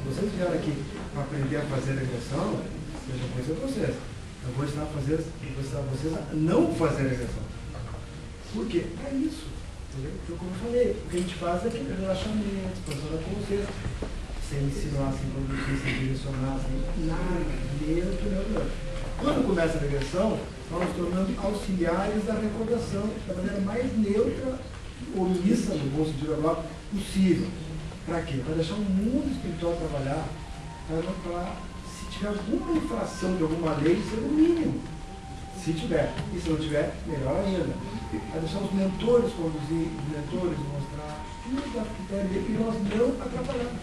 vocês vieram aqui para aprender a fazer regressão, eu já conheço vocês. Eu vou ensinar vocês a não fazer regressão. Por quê? É isso. Entendeu? Como eu falei, o que a gente faz é aquele relaxamento, expansão da consciência, sem insinuar, sem conduzir, sem direcionar, sem nada, neutro. Quando começa a regressão, nós nos tornando auxiliares da recordação, da maneira mais neutra, omissa, no bom sentido da palavra, possível. Para quê? Para deixar o mundo espiritual trabalhar, para se tiver alguma infração de alguma lei, ser o mínimo. Se tiver. E se não tiver, melhor ainda. Para deixar os mentores conduzir, os mentores mostrar tudo a critério dele e nós não atrapalhamos.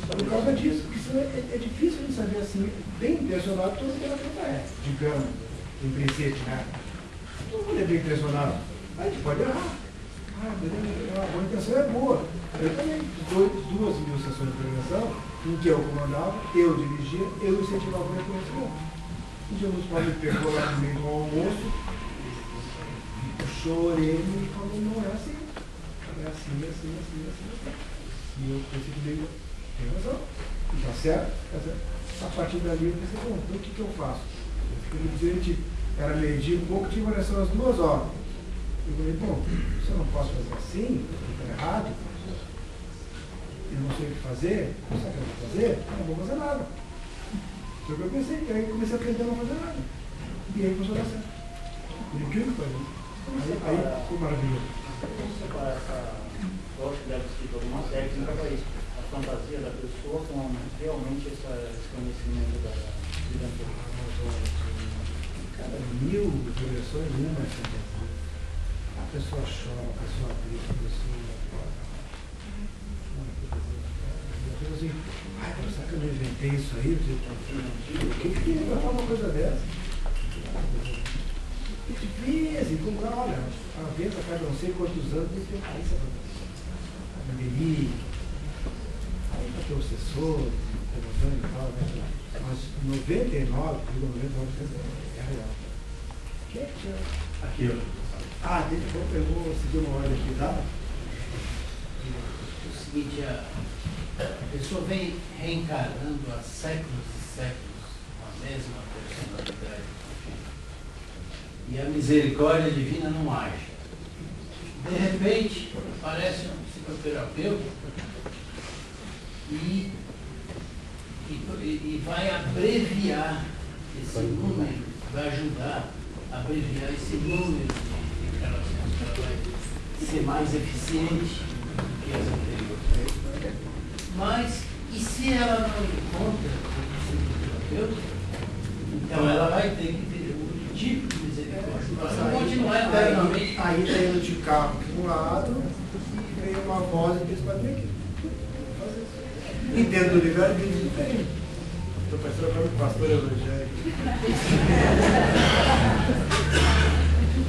Por causa disso, porque senão é difícil de saber assim, bem intencionado, todo terapeuta é, digamos, em princípio, né? Todo mundo é bem intencionado. A gente pode errar. A intenção é boa. Eu também, 2.000 sessões de prevenção, em que eu comandava, eu dirigia, eu incentivava o reconhecimento. Um dia o Paulo me pegou lá no meio do almoço, chorei e falou, não é assim. É assim. E eu pensei que ele tem razão. Tá certo? A partir dali eu pensei, bom, então o que eu faço? Ele dizia, a gente era meio-dia, um pouco, tinha variação às 2 horas. Eu falei, bom, se eu não posso fazer assim, está errado, eu não sei o que fazer, não sabe o que eu vou fazer, não vou fazer nada. Foi o que eu pensei, e aí comecei a aprender a não fazer nada. E aí começou a dar certo. Por incrível que pareça. Aí foi maravilhoso. Como separar essa, lógico que deve ser alguma técnica para isso, a fantasia da pessoa com realmente esse conhecimento da vida anterior? Cada 1000 direções, uma é fantasia. A pessoa chora, a pessoa grita, a pessoa assim, ai, será que eu não inventei isso aí? O que vai falar uma coisa dessa? É difícil, como olha, a vez a cada não sei quantos anos tem que ter essa a pandemia, aí para ter o assessor, e tal, né? Mas 99,99% é real. O que é que é? Aqui, ó. Ah, eu vou seguir uma ordem aqui, tá? O seguinte, a pessoa vem reencarnando há séculos e séculos a mesma personalidade. E a misericórdia divina não age. De repente, aparece um psicoterapeuta e vai abreviar esse número, vai ajudar a abreviar esse número de encarnações, para vai ser mais eficiente do que as anteriores. Mas, e se ela não encontra o psicoterapeuta, então ela vai ter que ter outro tipo de misericórdia. Para continuar eternamente. Aí está indo de carro aqui de um lado e vem uma voz e diz para mim aqui. Entendo do livre-arbítrio, não tem. Estou parecendo para o pastor evangélico.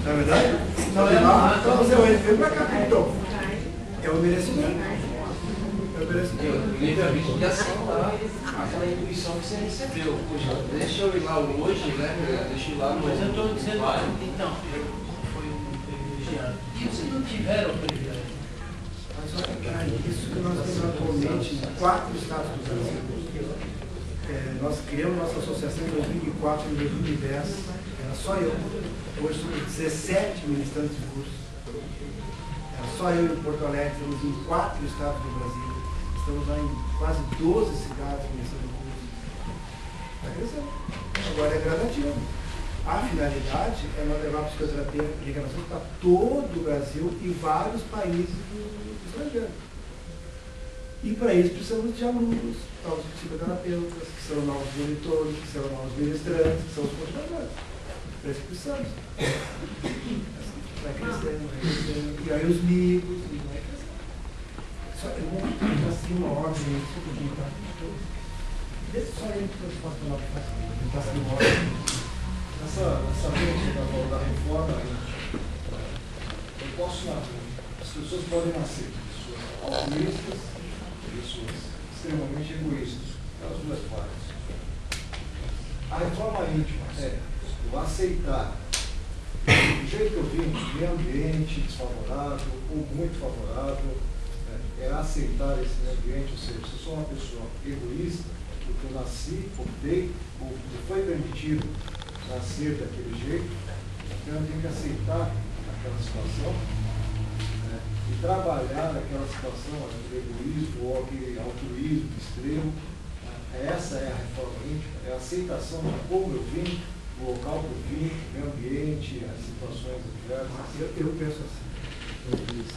Não é verdade? Não é lá, então você veio para cá. Então, é o merecimento. O livre-arbítrio de aceitar aquela intuição que você recebeu. Poxa, deixa eu ir lá hoje, né? Deixa eu ir lá no. Mas eu estou dizendo, então, eu fui um privilegiado. E se não tiver o privilégio? Isso que nós temos atualmente em 4 estados do Brasil. Nós criamos nossa associação em 2004, em 2010. Era só eu. Hoje somos 17 ministrantes de curso. Era só eu em Porto Alegre, estamos em 4 estados do Brasil. Estamos lá em quase 12 cidades começando o curso. Está crescendo. Agora é gradativo. A finalidade é nós levar a psicoterapia de reencarnação para todo o Brasil e vários países do estrangeiro. E para isso precisamos de alunos, novos psicoterapeutas, que são novos monitores, que são novos ministrantes, que são os continuadores. Para isso precisamos. Vai crescendo. E aí os migos, e vai crescendo. Só eu vou assim uma ordem, só um pouquinho, tá? Deixa só ele que eu posso falar para você. Está assim uma ordem. Essa mente da reforma, eu posso nascer. As pessoas podem nascer pessoas altruístas, pessoas extremamente egoístas, das duas partes. A reforma íntima é o aceitar do jeito que eu vim, meio ambiente desfavorável ou muito favorável, é aceitar esse meio ambiente, ou seja, se eu sou uma pessoa egoísta, porque eu nasci, optei, ou me foi permitido nascer daquele jeito, então eu tenho que aceitar aquela situação, né, e trabalhar naquela situação, aquele egoísmo ou aquele altruísmo extremo. Essa é a reforma íntima, é a aceitação de como eu vim, o local que eu vim, o meu ambiente, as situações adversas. Eu penso assim, eu fiz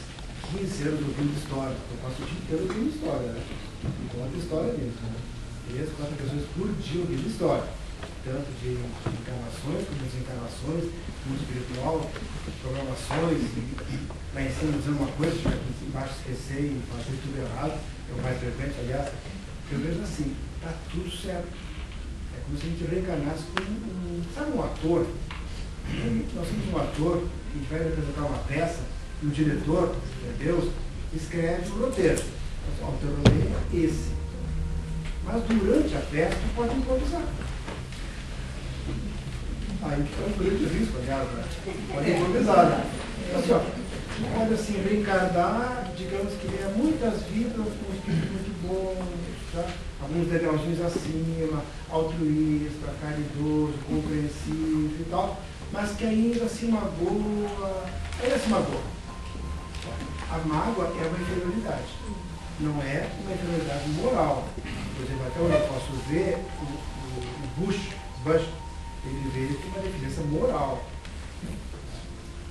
15 anos ouvindo história, eu passo o dia inteiro ouvindo história, né? E conta história mesmo, né? 3, 4 pessoas por dia ouvindo história, tanto de encarnações como desencarnações, mundo espiritual, programações, lá em cima dizendo uma coisa, aqui embaixo esquecer e fazer tudo errado, é o mais frequente, aliás. Eu vejo assim, está tudo certo. É como se a gente reencarnasse como sabe um ator? Nós somos um ator que vai representar uma peça e o diretor, que é Deus, escreve o roteiro. O teu roteiro é esse. Mas durante a peça tu pode improvisar. Aí é um grande risco, aliás, né? Pode improvisar, né? Então, assim, ó, pode assim, reencarnar, digamos que tenha muitas vidas com um espírito muito bom, tá? Alguns degrauzinhos acima, altruísta, caridoso, compreensivo e tal, mas que ainda se magoa. Ainda se magoa. A mágoa é uma inferioridade, não é uma inferioridade moral. Por exemplo, até onde eu posso ver o Bush, ele veio com uma deficiência moral.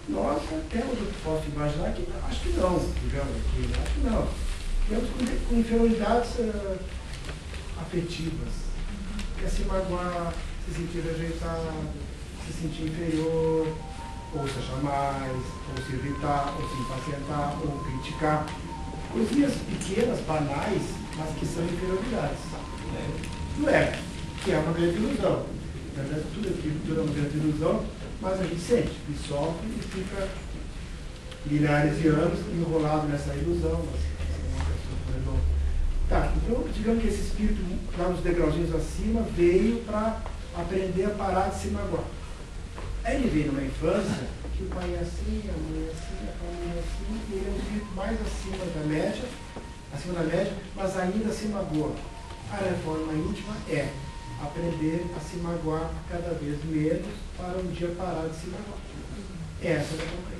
Nós, até onde eu posso imaginar que acho que não, digamos aqui, acho que não. Digamos com inferioridades afetivas, quer se magoar, se sentir rejeitado, se sentir inferior, ou se achar mais, ou se irritar, ou se impacientar, ou criticar. Coisinhas pequenas, banais, mas que são inferioridades. Não é, que é uma grande ilusão. Na verdade, tudo é uma grande ilusão, mas a gente sente e sofre e fica milhares de anos enrolado nessa ilusão. Tá, então digamos que esse espírito lá nos degrauzinhos acima veio para aprender a parar de se magoar. Aí ele veio numa infância que o pai é assim, a mãe é assim, a família é assim, e ele é um espírito mais acima da média, mas ainda se magoa. A reforma íntima é aprender a se magoar cada vez menos para um dia parar de se magoar. Essa é a reforma íntima.